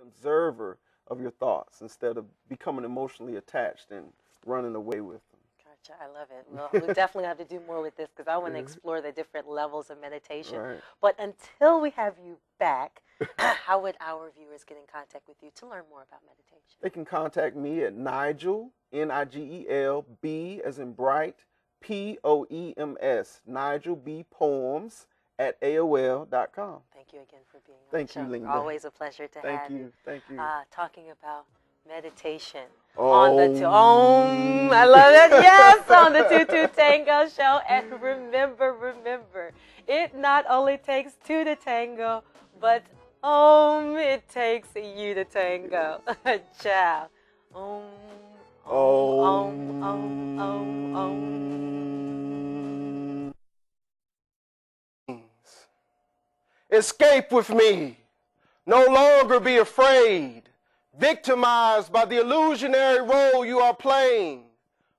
observer of your thoughts instead of becoming emotionally attached and running away with them. Gotcha. I love it. Well, we definitely have to do more with this because I want to explore the different levels of meditation. Right. But until we have you back, how would our viewers get in contact with you to learn more about meditation? They can contact me at Nigel, Nigel, B as in bright, Poems, Nigel B. Poems at AOL.com. Thank you again for being on Thank the show. you, Linda. Always a pleasure to Thank have you. Thank you. Talking about meditation Oh. on the I love it. Yes, on the 22 Tango Show. And remember, it not only takes two to tango, but it takes you to tango. Ciao. Escape with me. No longer be afraid. Victimized by the illusionary role you are playing.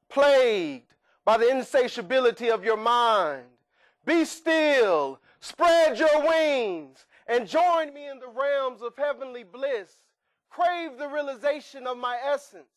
Plagued by the insatiability of your mind. Be still. Spread your wings. And join me in the realms of heavenly bliss. Crave the realization of my essence,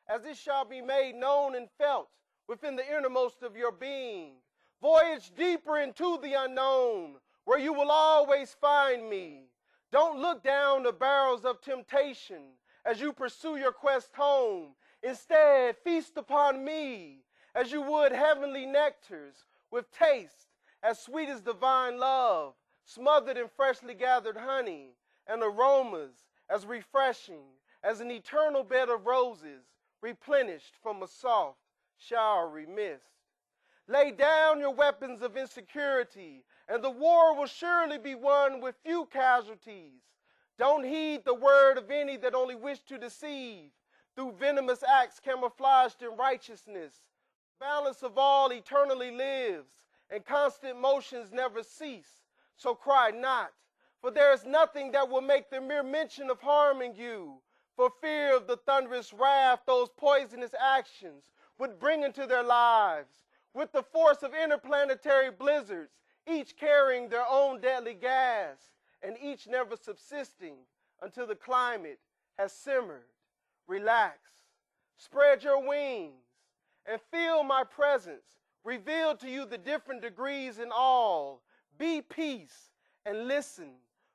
as it shall be made known and felt within the innermost of your being. Voyage deeper into the unknown, where you will always find me. Don't look down the barrels of temptation as you pursue your quest home. Instead, feast upon me as you would heavenly nectars with taste as sweet as divine love, smothered in freshly gathered honey, and aromas as refreshing as an eternal bed of roses replenished from a soft, showery mist. Lay down your weapons of insecurity, and the war will surely be won with few casualties. Don't heed the word of any that only wish to deceive, through venomous acts camouflaged in righteousness. Balance of all eternally lives, and constant motions never cease. So cry not, for there is nothing that will make the mere mention of harming you, for fear of the thunderous wrath those poisonous actions would bring into their lives, with the force of interplanetary blizzards, each carrying their own deadly gas, and each never subsisting until the climate has simmered. Relax, spread your wings, and feel my presence, reveal to you the different degrees in all. Be peace, and listen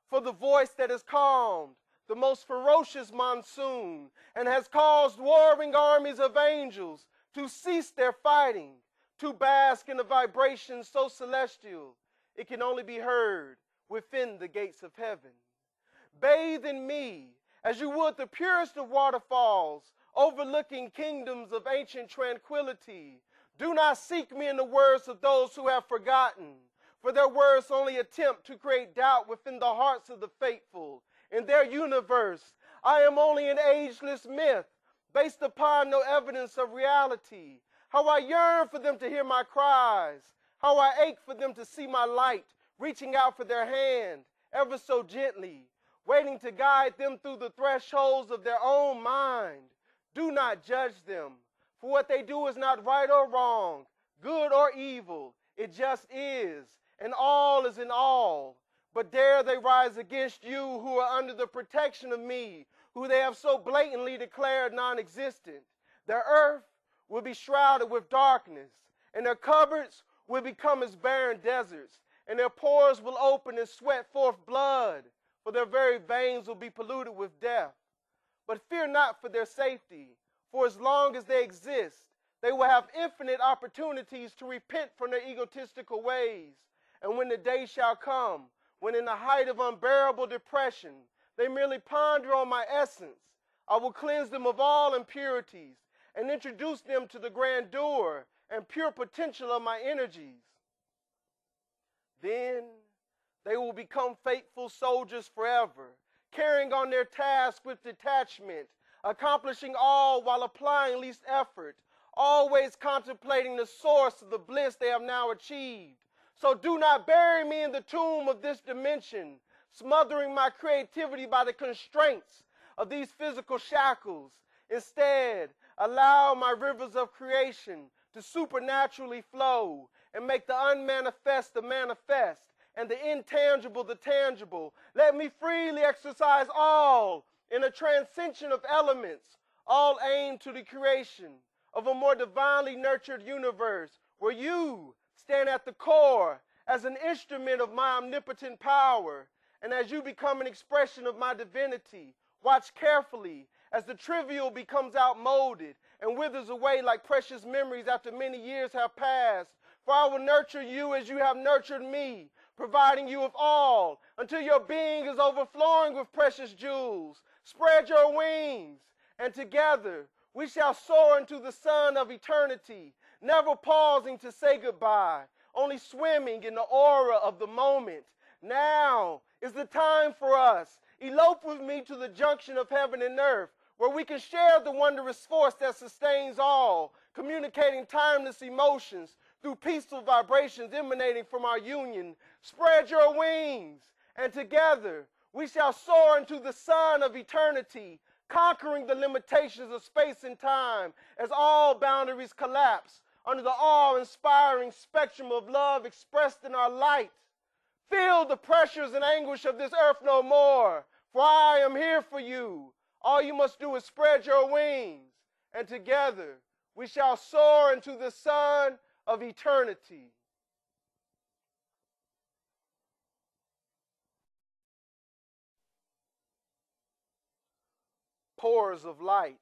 for the voice that has calmed the most ferocious monsoon, and has caused warring armies of angels to cease their fighting, to bask in a vibration so celestial it can only be heard within the gates of heaven. Bathe in me as you would the purest of waterfalls, overlooking kingdoms of ancient tranquility. Do not seek me in the words of those who have forgotten, for their words only attempt to create doubt within the hearts of the faithful. In their universe, I am only an ageless myth, based upon no evidence of reality. How I yearn for them to hear my cries, how I ache for them to see my light, reaching out for their hand, ever so gently, waiting to guide them through the thresholds of their own mind. Do not judge them, for what they do is not right or wrong, good or evil. It just is, and all is in all. But dare they rise against you who are under the protection of me, who they have so blatantly declared non-existent. Their earth will be shrouded with darkness, and their cupboards will become as barren deserts, and their pores will open and sweat forth blood, for their very veins will be polluted with death. But fear not for their safety, for as long as they exist, they will have infinite opportunities to repent from their egotistical ways. And when the day shall come, when in the height of unbearable depression, they merely ponder on my essence, I will cleanse them of all impurities and introduce them to the grandeur and pure potential of my energies. Then they will become faithful soldiers forever, carrying on their task with detachment, accomplishing all while applying least effort, always contemplating the source of the bliss they have now achieved. So do not bury me in the tomb of this dimension, smothering my creativity by the constraints of these physical shackles. Instead, allow my rivers of creation to supernaturally flow and make the unmanifest the manifest and the intangible the tangible. Let me freely exercise all in a transcension of elements, all aimed to the creation of a more divinely nurtured universe where you stand at the core as an instrument of my omnipotent power. And as you become an expression of my divinity, watch carefully as the trivial becomes outmoded and withers away like precious memories after many years have passed. For I will nurture you as you have nurtured me, providing you with all until your being is overflowing with precious jewels. Spread your wings, and together we shall soar into the sun of eternity, never pausing to say goodbye, only swimming in the aura of the moment. Now is the time for us. Elope with me to the junction of heaven and earth, where we can share the wondrous force that sustains all, communicating timeless emotions through peaceful vibrations emanating from our union. Spread your wings, and together we shall soar into the sun of eternity, conquering the limitations of space and time as all boundaries collapse under the awe-inspiring spectrum of love expressed in our light. Feel the pressures and anguish of this earth no more, for I am here for you. All you must do is spread your wings, and together we shall soar into the sun of eternity. Pores of light.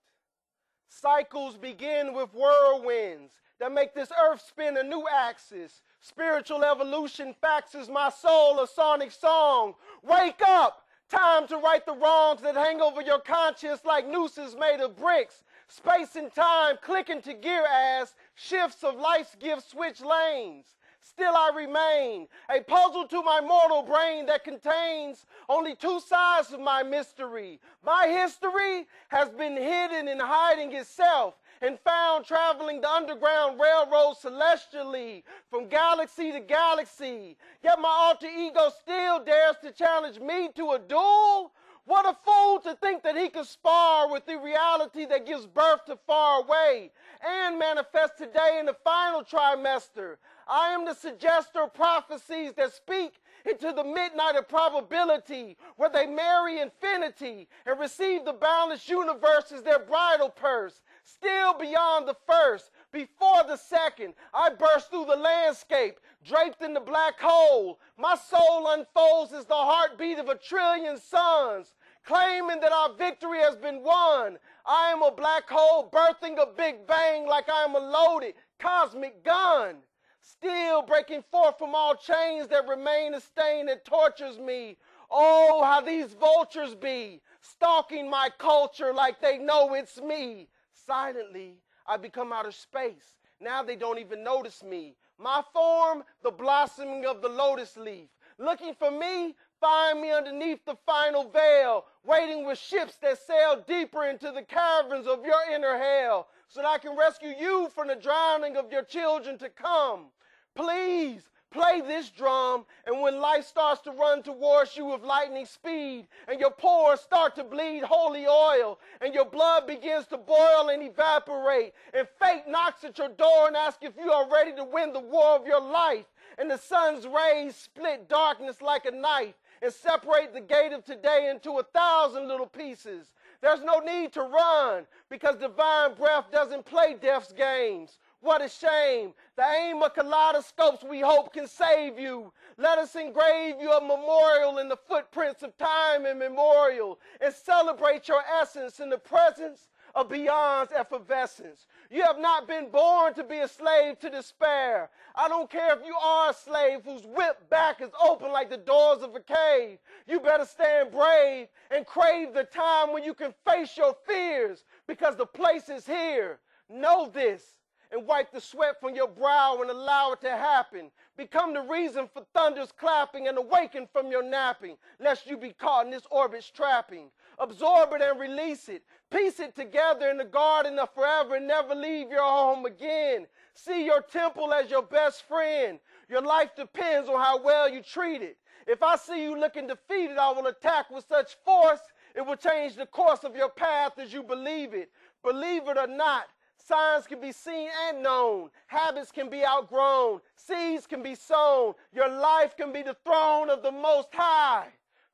Cycles begin with whirlwinds that make this earth spin a new axis. Spiritual evolution faxes my soul a sonic song. Wake up! Time to right the wrongs that hang over your conscience like nooses made of bricks. Space and time click into gear as shifts of life's gifts switch lanes. Still I remain, a puzzle to my mortal brain that contains only two sides of my mystery. My history has been hidden in hiding itself and found traveling the underground railroad celestially from galaxy to galaxy. Yet my alter ego still dares to challenge me to a duel? What a fool to think that he could spar with the reality that gives birth to far away and manifest today in the final trimester. I am the suggester of prophecies that speak into the midnight of probability, where they marry infinity and receive the boundless universe as their bridal purse. Still beyond the first, before the second, I burst through the landscape, draped in the black hole. My soul unfolds as the heartbeat of a trillion suns, claiming that our victory has been won. I am a black hole birthing a big bang like I am a loaded cosmic gun. Still breaking forth from all chains that remain a stain that tortures me. Oh, how these vultures be, stalking my culture like they know it's me. Silently, I become outer space. Now they don't even notice me. My form, the blossoming of the lotus leaf. Looking for me, find me underneath the final veil, waiting with ships that sail deeper into the caverns of your inner hell, so that I can rescue you from the drowning of your children to come. Please, play this drum, and when life starts to run towards you with lightning speed, and your pores start to bleed holy oil, and your blood begins to boil and evaporate, and fate knocks at your door and asks if you are ready to win the war of your life, and the sun's rays split darkness like a knife, and separate the gate of today into 1,000 little pieces. There's no need to run, because divine breath doesn't play death's games. What a shame. The aim of kaleidoscopes we hope can save you. Let us engrave you a memorial in the footprints of time immemorial and celebrate your essence in the presence of beyond's effervescence. You have not been born to be a slave to despair. I don't care if you are a slave whose whipped back is open like the doors of a cave. You better stand brave and crave the time when you can face your fears, because the place is here. Know this, and wipe the sweat from your brow and allow it to happen. Become the reason for thunder's clapping and awaken from your napping, lest you be caught in this orbit's trapping. Absorb it and release it. Piece it together in the garden of forever and never leave your home again. See your temple as your best friend. Your life depends on how well you treat it. If I see you looking defeated, I will attack with such force, it will change the course of your path as you believe it. Believe it or not, signs can be seen and known. Habits can be outgrown. Seeds can be sown. Your life can be the throne of the Most High.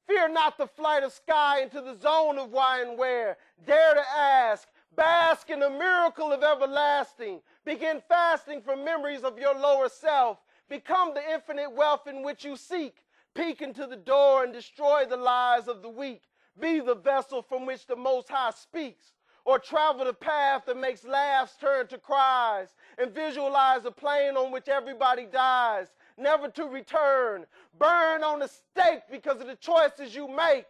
Fear not the flight of sky into the zone of why and where. Dare to ask. Bask in the miracle of everlasting. Begin fasting from memories of your lower self. Become the infinite wealth in which you seek. Peek into the door and destroy the lies of the weak. Be the vessel from which the Most High speaks. Or travel the path that makes laughs turn to cries. And visualize a plane on which everybody dies. Never to return. Burn on the stake because of the choices you make.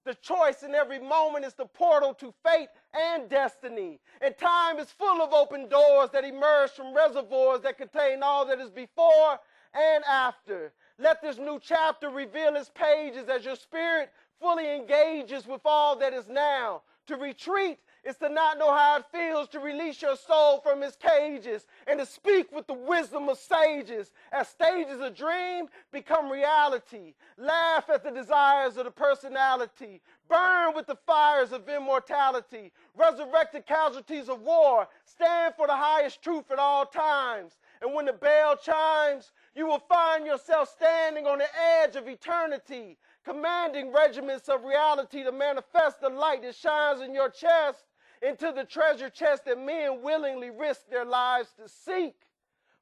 The choice in every moment is the portal to fate and destiny. And time is full of open doors that emerge from reservoirs that contain all that is before and after. Let this new chapter reveal its pages as your spirit fully engages with all that is now. To retreat is to not know how it feels to release your soul from its cages and to speak with the wisdom of sages. As stages of dream become reality. Laugh at the desires of the personality. Burn with the fires of immortality. Resurrected casualties of war stand for the highest truth at all times. And when the bell chimes, you will find yourself standing on the edge of eternity, commanding regiments of reality to manifest the light that shines in your chest into the treasure chest that men willingly risk their lives to seek.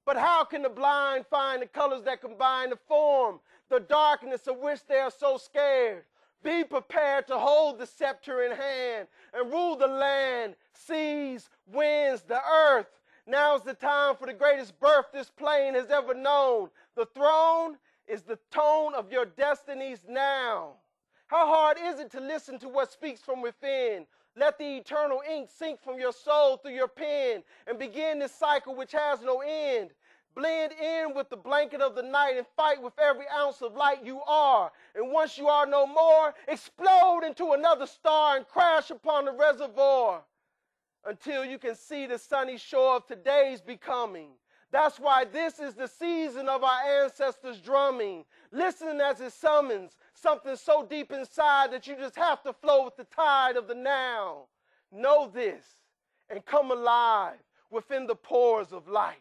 But how can the blind find the colors that combine to form the darkness of which they are so scared? Be prepared to hold the scepter in hand and rule the land, seas, winds, the earth. Now's the time for the greatest birth this plane has ever known. The throne is the tone of your destinies now. How hard is it to listen to what speaks from within? Let the eternal ink sink from your soul through your pen and begin this cycle which has no end. Blend in with the blanket of the night and fight with every ounce of light you are. And once you are no more, explode into another star and crash upon the reservoir until you can see the sunny shore of today's becoming. That's why this is the season of our ancestors' drumming. Listen as it summons something so deep inside that you just have to flow with the tide of the now. Know this and come alive within the pores of light.